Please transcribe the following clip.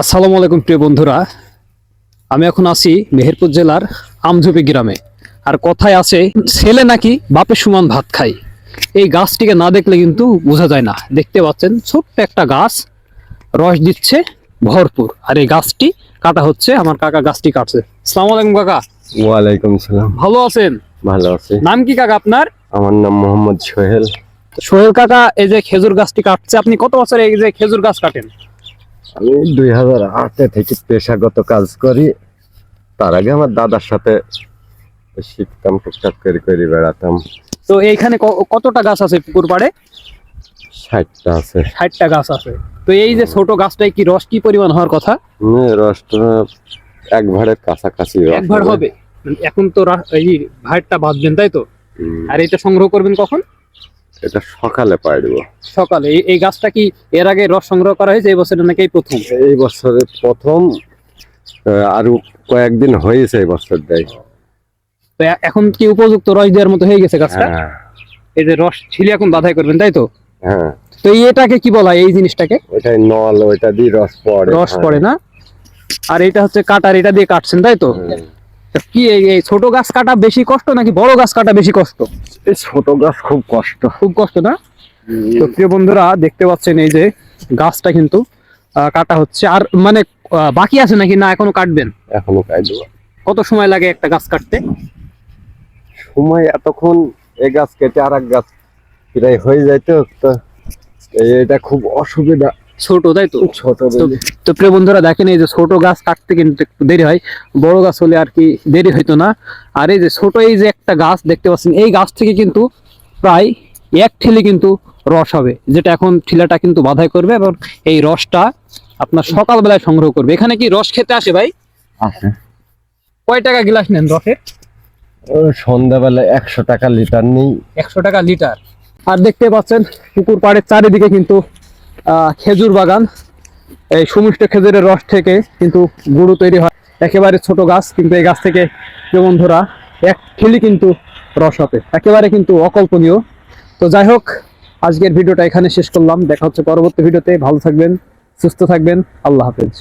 আসসালামু আলাইকুম প্রিয় বন্ধুরা, আমি এখন আছি মেহেরপুর জেলার আমঝুপি গ্রামে। আর কথায় আছে, ছেলে নাকি বাপের সমান ভাত খায়। এই গাছটিকে না দেখলে কিন্তু বোঝা যায় না। দেখতে পাচ্ছেন ছোট্ট একটা গাছ, রস দিচ্ছে ভরপুর। আর এই গাছটি কাটা হচ্ছে, আমার কাকা গাছটি কাটছে। আসসালামু আলাইকুম কাকা। ওয়ালাইকুম সালাম। ভালো আছেন? ভালো আছি। নাম কি কাকা আপনার? আমার নাম মোহাম্মদ সোহেল। সোহেল কাকা, এই যে খেজুর গাছটি কাটছে, আপনি কত বছর এই যে খেজুর গাছ কাটেন? আমি 2008 থেকে পেশাগত কাজ করি। তার আগে আমার দাদার সাথে শিখতাম, টুকটাক করে বেড়াতাম। তো এইখানে কতটা গাছ আছে পুকুর পাড়ে? 60টা আছে। 60টা গাছ আছে। তো এই যে ছোট গাছটায় কি রস কি পরিমাণ হওয়ার কথা? রসটা এক ভাড়ের কাছাকাছি একবার হবে। এখন তো এই ভাড়টা বাঁধবেন, তাই তো? আর এটা সংগ্রহ করবেন কখন? এটা সকালে পাইব। সকালে। এই গাছটা কি এর আগে রস সংগ্রহ করা হয়েছে এই বছরে নাকি এই প্রথম? এই বছরে প্রথম। আরো কয়েকদিন হয়েছে এই বছর দেয়। তো এখন কি উপযুক্ত রস দেওয়ার মতো হয়ে গেছে গাছটা? হ্যাঁ। এই যে রস ছিলে এখন বাধাই করবেন, তাই তো? হ্যাঁ। তো এটাকে কি বলা হয়, এই জিনিসটাকে? ওইটাই নল, ওইটা দিয়ে রস পড়ে। রস পড়ে না? আর এটা হচ্ছে কাটার, এটা দিয়ে কাটছেন, তাই তো? তো কি এই ছোট গাছ কাটা বেশি কষ্ট নাকি বড় গাছ কাটা বেশি কষ্ট? এই ছোট গাছ খুব কষ্ট। খুব কষ্ট না? তো প্রিয় বন্ধুরা, দেখতে পাচ্ছেন এই যে গাছটা কিন্তু কাটা হচ্ছে। আর মানে বাকি আছে নাকি না এখনো কাটবেন? এখনো কাটবো। কত সময় লাগে একটা গাছ কাটতে? সময় এতক্ষণ এই গাছ কেটে আর এক গাছ প্রায় হয়ে যাইতো। তো এটা খুব অসুবিধা। ছোট, তাই তো? ছোট। তো প্রিয় বন্ধুরা দেখেন, এই যে ছোট গাছ কাটতে কিন্তু একটু দেরি হয়, বড় গাছ হলে আর কি দেরি হইতো না। আর এই যে ছোট এই যে একটা গাছ দেখতে পাচ্ছেন, এই গাছ থেকে কিন্তু প্রায় এক ঠিলি কিন্তু রস হবে, যেটা এখন ঠিলাটা কিন্তু বাধাই করবে এবং এই রসটা আপনার সকালবেলায় সংগ্রহ করবে। এখানে কি রস খেতে আসে ভাই? আছে। কয় টাকা গ্লাস নেন রসের? সন্ধ্যাবেলা 100 টাকা লিটার নেই। 100 টাকা লিটার। আর দেখতে পাচ্ছেন পুকুর পাড়ের চারিদিকে কিন্তু খেজুর বাগান। এই সুমিষ্ট খেজুরের রস থেকে কিন্তু গুঁড়ো তৈরি হয়। একেবারে ছোট গাছ, কিন্তু এই গাছ থেকে যেমন ধরা এক ঠিলি কিন্তু রস হবে, একেবারে কিন্তু অকল্পনীয়। তো যাই হোক, আজকের ভিডিওটা এখানে শেষ করলাম। দেখা হচ্ছে পরবর্তী ভিডিওতে। ভালো থাকবেন, সুস্থ থাকবেন। আল্লাহ হাফেজ।